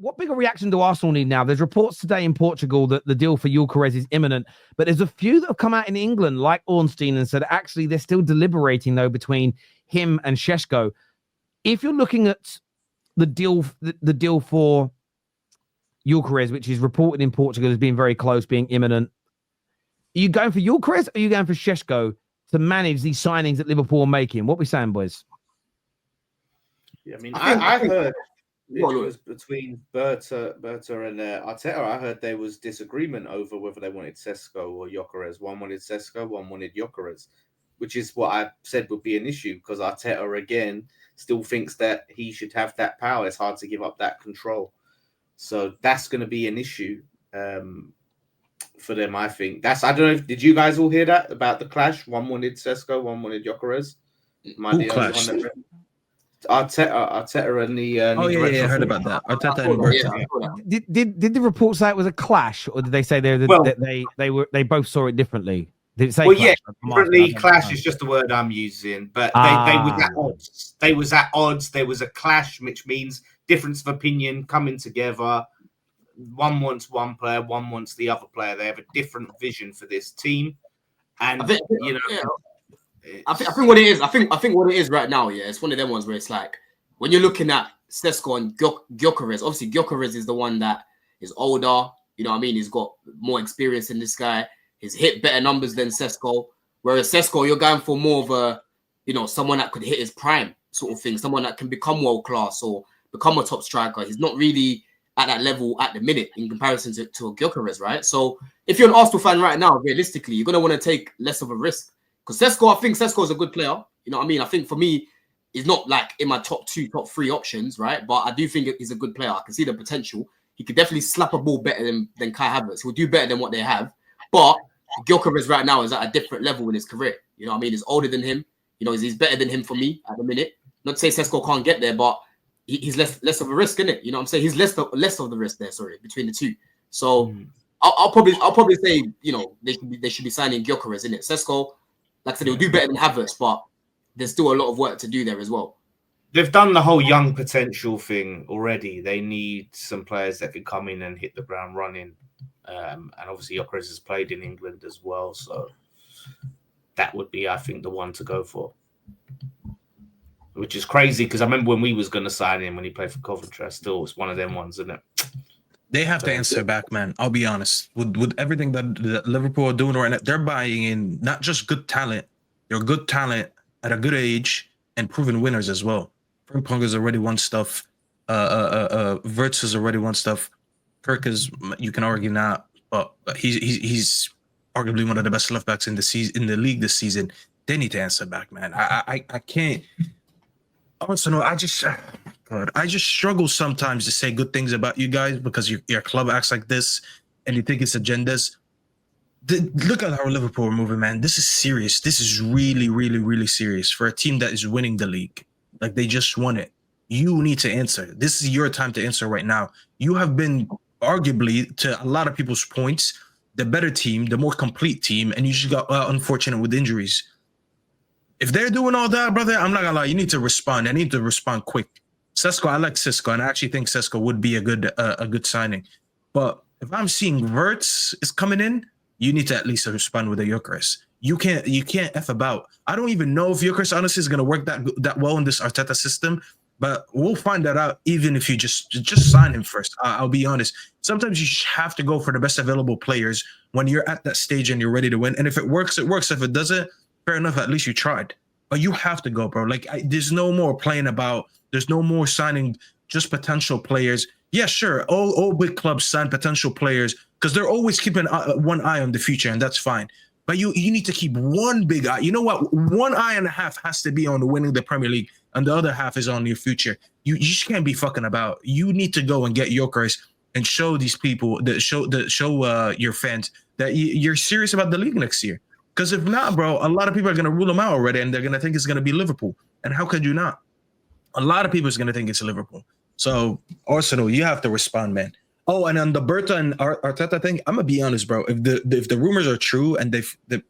what bigger reaction do Arsenal need now? There's reports today in Portugal that the deal for Gyokeres is imminent, but there's a few that have come out in England, like Ornstein, and said actually they're still deliberating though between him and Šeško. If you're looking at the deal for Gyokeres, which is reported in Portugal as being very close, being imminent, are you going for Gyokeres or are you going for Šeško to manage these signings that Liverpool are making? What are we saying, boys? Yeah, I mean, I heard it was between Berta and Arteta. I heard there was disagreement over whether they wanted Šeško or Gyokeres. One wanted Šeško, one wanted Gyokeres, which is what I said would be an issue because Arteta, again, still thinks that he should have that power. It's hard to give up that control. So that's going to be an issue for them, I think. I don't know, did you guys all hear that about the clash? One wanted Šeško, one wanted Gyokeres. Who clashed? Arteta and the I heard about that. Arteta and Berta. Did the report say it was a clash, or did they say they both saw it differently? Did it say well, clash? Yeah, differently. Clash is just the word I'm using, but they was at odds. They was at odds. There was a clash, which means difference of opinion coming together. One wants one player, one wants the other player. They have a different vision for this team, and I think what it is. I think what it is right now. Yeah, it's one of them ones where it's like when you're looking at Šeško and Gyokeres. Obviously, Gyokeres is the one that is older. You know what I mean? He's got more experience than this guy. He's hit better numbers than Šeško. Whereas Šeško, you're going for more of a, someone that could hit his prime sort of thing. Someone that can become world class or become a top striker. He's not really at that level at the minute in comparison to a Gyokeres, right? So if you're an Arsenal fan right now, realistically, you're going to want to take less of a risk. Because Šeško, I think Šeško is a good player. You know what I mean? I think for me, he's not like in my top 2, top 3 options, right? But I do think he's a good player. I can see the potential. He could definitely slap a ball better than Kai Havertz. He'll do better than what they have. But Gyokeres right now is at a different level in his career. You know what I mean? He's older than him. He's better than him for me at the minute. Not to say Šeško can't get there, but he's less of a risk, isn't it? You know what I'm saying? He's less of the risk there, between the two. So I'll probably say, they should be signing Gyokeres, innit? Šeško, like I said, he'll do better than Havertz, but there's still a lot of work to do there as well. They've done the whole young potential thing already. They need some players that can come in and hit the ground running. And obviously Gyokeres has played in England as well. So that would be, I think, the one to go for. Which is crazy because I remember when we was going to sign him when he played for Coventry. It's one of them ones, isn't it? They have to answer back, man. I'll be honest. With everything that Liverpool are doing right now, they're buying in not just good talent. They're good talent at a good age and proven winners as well. Frimpong has already won stuff. Wirtz has already won stuff. Kirk is, you can argue not, but he's arguably one of the best left backs in the league this season. They need to answer back, man. I can't. Also, no, I just struggle sometimes to say good things about you guys because your club acts like this and you think it's agendas. Look at how Liverpool are moving, man. This is serious. This is really, really, really serious for a team that is winning the league. Like, they just won it. You need to answer. This is your time to answer right now. You have been, arguably, to a lot of people's points, the better team, the more complete team, and you just got unfortunate with injuries. If they're doing all that, brother, I'm not gonna lie. You need to respond. I need to respond quick. Šeško, I like Šeško, and I actually think Šeško would be a good signing. But if I'm seeing Wirtz is coming in, you need to at least respond with a Gyokeres. You can't F about. I don't even know if Gyokeres honestly is gonna work that well in this Arteta system, but we'll find that out. Even if you just sign him first, I'll be honest. Sometimes you have to go for the best available players when you're at that stage and you're ready to win. And if it works, it works. If it doesn't, fair enough, at least you tried. But you have to go, bro. Like, there's no more playing about. There's no more signing just potential players. Yeah, sure. All big clubs sign potential players because they're always keeping one eye on the future, and that's fine. But you need to keep one big eye. You know what? 1.5 eyes has to be on winning the Premier League, and the other half is on your future. You just can't be fucking about. You need to go and get Gyokeres and show these people, show your fans that you're serious about the league next year. Because if not, bro, a lot of people are going to rule them out already, and they're going to think it's going to be Liverpool. And how could you not? A lot of people is going to think it's Liverpool. So, Arsenal, you have to respond, man. Oh, and on the Berta and Arteta thing, I'm going to be honest, bro. If the rumors are true and they've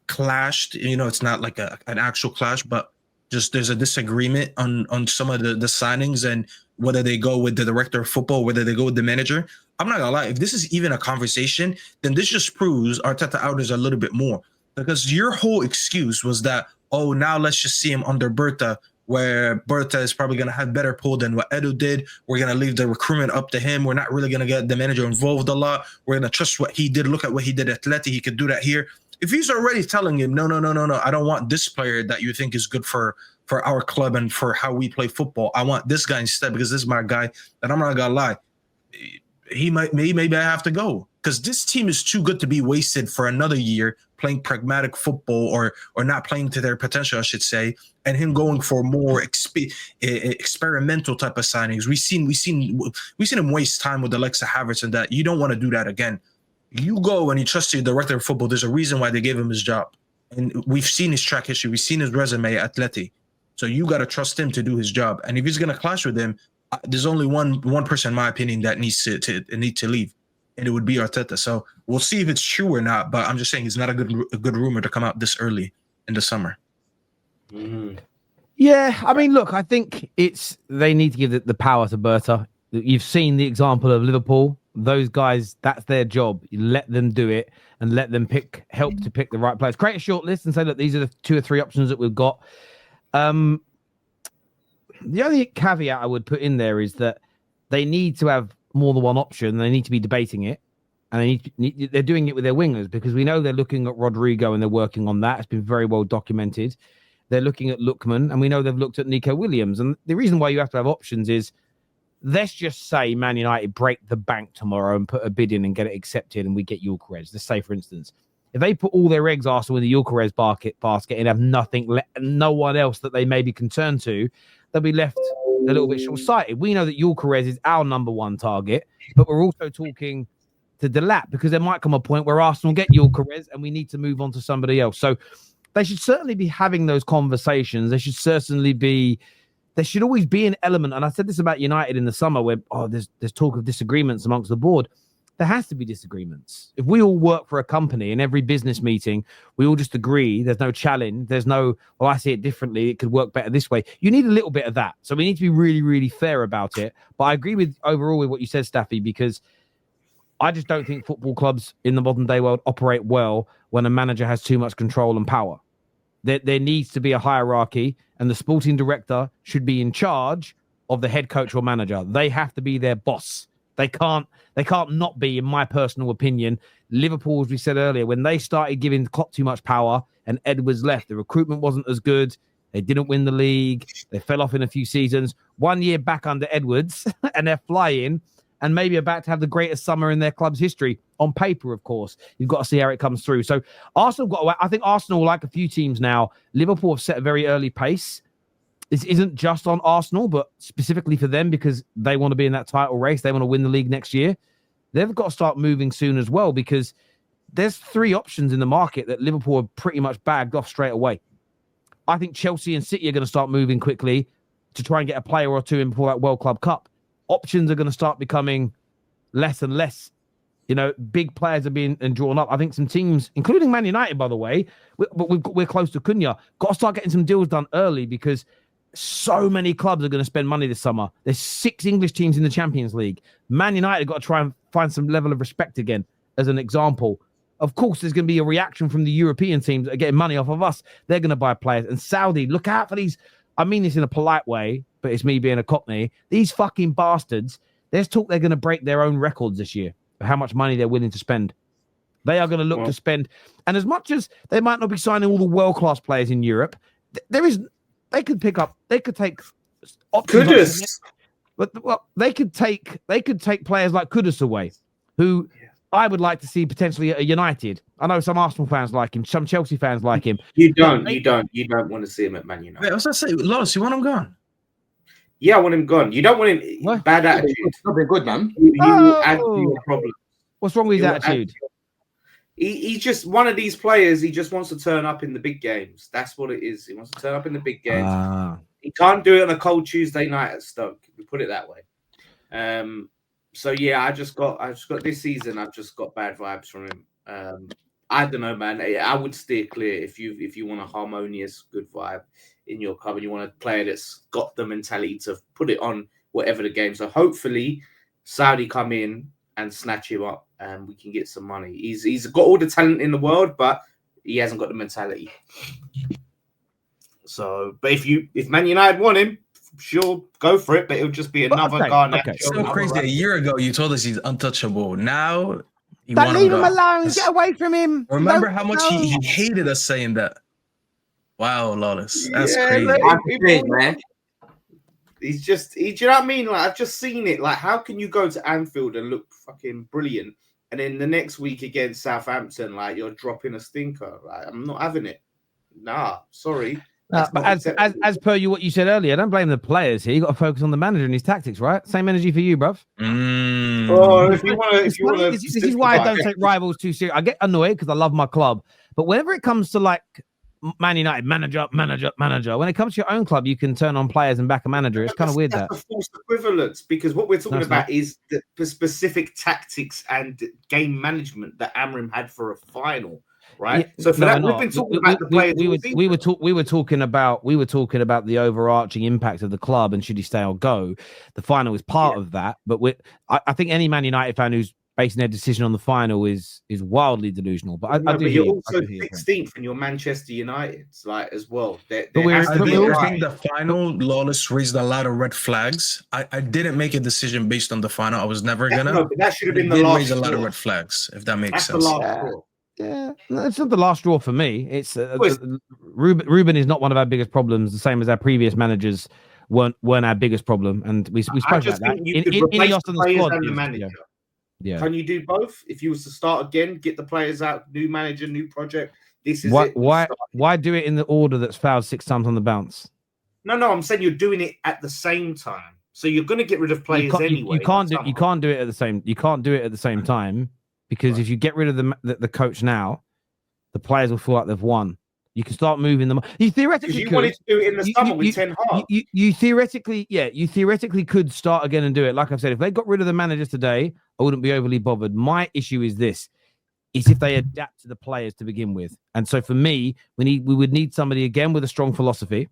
clashed, it's not like an actual clash, but just there's a disagreement on some of the signings, and whether they go with the director of football, whether they go with the manager. I'm not gonna lie. If this is even a conversation, then this just proves Arteta out is a little bit more, because your whole excuse was that, oh, now let's just see him under Berta, where Berta is probably going to have better pull than what Edu did. We're going to leave the recruitment up to him. We're not really going to get the manager involved a lot. We're going to trust what he did. Look at what he did at Atleti. He could do that here. If he's already telling him, no, I don't want this player that you think is good for our club and for how we play football. I want this guy instead because this is my guy. And I'm not going to lie. Maybe I have to go, because this team is too good to be wasted for another year playing pragmatic football or not playing to their potential, I should say, and him going for more experimental type of signings. We've seen him waste time with Alexa Havertz, and that you don't want to do that again. You go and you trust your director of football. There's a reason why they gave him his job, and we've seen his track history. We've seen his resume at Atleti. So you got to trust him to do his job. And if he's going to clash with him, there's only one person, in my opinion, that needs to leave, and it would be Arteta. So we'll see if it's true or not. But I'm just saying it's not a good rumor to come out this early in the summer. Mm-hmm. Yeah, I mean, look, I think they need to give the power to Berta. You've seen the example of Liverpool. Those guys, that's their job. You let them do it and let them help to pick the right players. Create a short list and say, look, these are the 2 or 3 options that we've got. The only caveat I would put in there is that they need to have more than one option. They need to be debating it, and they're doing it with their wingers, because we know they're looking at Rodrigo and they're working on that. It's been very well documented. They're looking at Lookman, and we know they've looked at Nico Williams. And the reason why you have to have options is, let's just say Man United break the bank tomorrow and put a bid in and get it accepted, and we get Gyokeres. Let's say, for instance, if they put all their eggs, Arsenal, in the Gyokeres basket and have nothing, no one else that they may be concerned to, they'll be left a little bit short-sighted. We know that Gyokeres is our number one target, but we're also talking to Delap, because there might come a point where Arsenal get Gyokeres and we need to move on to somebody else. So they should certainly be having those conversations. There should always be an element, and I said this about United in the summer, where there's talk of disagreements amongst the board. There has to be disagreements. If we all work for a company, in every business meeting, we all just agree, there's no challenge, there's no, well, I see it differently, it could work better this way. You need a little bit of that. So we need to be really, really fair about it. But I agree with what you said, Staffy, because I just don't think football clubs in the modern day world operate well when a manager has too much control and power. There needs to be a hierarchy, and the sporting director should be in charge of the head coach or manager. They have to be their boss. They can't not be, in my personal opinion. Liverpool, as we said earlier, when they started giving Klopp too much power and Edwards left, the recruitment wasn't as good. They didn't win the league. They fell off in a few seasons. 1 year back under Edwards, and they're flying and maybe about to have the greatest summer in their club's history. On paper, of course. You've got to see how it comes through. So I think Arsenal, like a few teams now, Liverpool have set a very early pace. This isn't just on Arsenal, but specifically for them, because they want to be in that title race. They want to win the league next year. They've got to start moving soon as well, because there's 3 options in the market that Liverpool have pretty much bagged off straight away. I think Chelsea and City are going to start moving quickly to try and get a player or two in before that World Club Cup. Options are going to start becoming less and less. Big players are being drawn up. I think some teams, including Man United, by the way, we're close to Cunha, got to start getting some deals done early, because so many clubs are going to spend money this summer. There's 6 English teams in the Champions League. Man United have got to try and find some level of respect again, as an example. Of course, there's going to be a reaction from the European teams that are getting money off of us. They're going to buy players. And Saudi, look out for these. I mean this in a polite way, but it's me being a Cockney. These fucking bastards, there's talk they're going to break their own records this year for how much money they're willing to spend. They are going to look to spend. And as much as they might not be signing all the world-class players in Europe, they could take options. Kudus. But they could take players like Kudus away, who I would like to see potentially at United. I know some Arsenal fans like him, some Chelsea fans like him. You don't want to see him at Man United. Wait, what's that say? Loss, you want him gone? Yeah, I want him gone. You don't want him bad attitude. It's not been good, man. He will add to your problem. What's wrong with his attitude? He's just one of these players. He just wants to turn up in the big games. That's what it is. He wants to turn up in the big games. He can't do it on a cold Tuesday night at Stoke. We put it that way. So yeah, I just got this season. I've just got bad vibes from him. I don't know, man. I would steer clear if you want a harmonious, good vibe in your club and you want a player that's got the mentality to put it on whatever the game. So hopefully Saudi come in and snatch him up and we can get some money. He's got all the talent in the world, but he hasn't got the mentality. So, but if Man United want him, sure, go for it. But it'll just be another guy. Okay. So crazy. A year ago, you told us he's untouchable. Now, don't leave him alone. Get away from him. Remember how much he hated us saying that. Wow, Lawless. That's crazy. Man. He's just, do you know what I mean? Like, I've just seen it. Like, how can you go to Anfield and look fucking brilliant, and then the next week against Southampton, like, you're dropping a stinker? Like, I'm not having it. Nah, sorry. But as per what you said earlier, don't blame the players here. You got to focus on the manager and his tactics, right? Same energy for you, bruv. Oh, if you want to, this is why I don't take rivals too serious. I get annoyed because I love my club, but whenever it comes to like Man United, manager. When it comes to your own club, you can turn on players and back a manager. It's kind of weird that's a false equivalence, because what we're talking about is the specific tactics and game management that Amrim had for a final, right? Yeah, so for that, we've been talking about the players. We were talking about the overarching impact of the club and should he stay or go. The final is part of that, but I think any Man United fan who's basing their decision on the final is wildly delusional. But I do. But you're also 16th in your Manchester United, like, as well. I think the final, Lawless raised a lot of red flags. I didn't make a decision based on the final. I was never gonna. No, but that should have been the last. Raise a lot of red flags, if that makes sense. The last straw. Yeah, it's not the last straw for me. It's Ruben is not one of our biggest problems. The same as our previous managers weren't our biggest problem, and we spoke about that. Ineos on the squad, and the manager. Yeah. Can you do both? If you was to start again, get the players out, new manager, new project. This is why do it in the order that's fouled 6 times on the bounce? No, I'm saying you're doing it at the same time. So you're going to get rid of players anyway. You can't do it at the same time, because if you get rid of the coach now, the players will feel like they've won. You can start moving them. You theoretically wanted to do it in the summer with 10 Hag. You theoretically could start again and do it. Like I've said, if they got rid of the managers today, I wouldn't be overly bothered. My issue is this: if they adapt to the players to begin with. And so for me, we would need somebody again with a strong philosophy,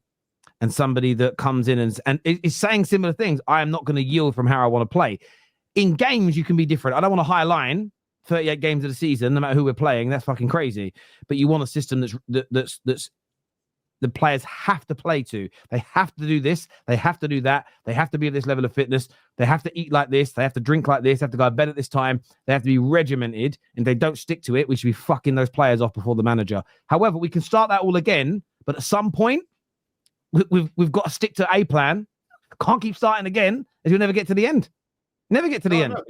and somebody that comes in and is saying similar things. I am not going to yield from how I want to play. In games, you can be different. I don't want a high line 38 games of the season, no matter who we're playing. That's fucking crazy. But you want a system that's the players have to play to. They have to do this. They have to do that. They have to be at this level of fitness. They have to eat like this. They have to drink like this. They have to go to bed at this time. They have to be regimented. And if they don't stick to it, we should be fucking those players off before the manager. However, we can start that all again. But at some point, we've got to stick to a plan. Can't keep starting again, as you'll never get to the end. Never get to the end. No,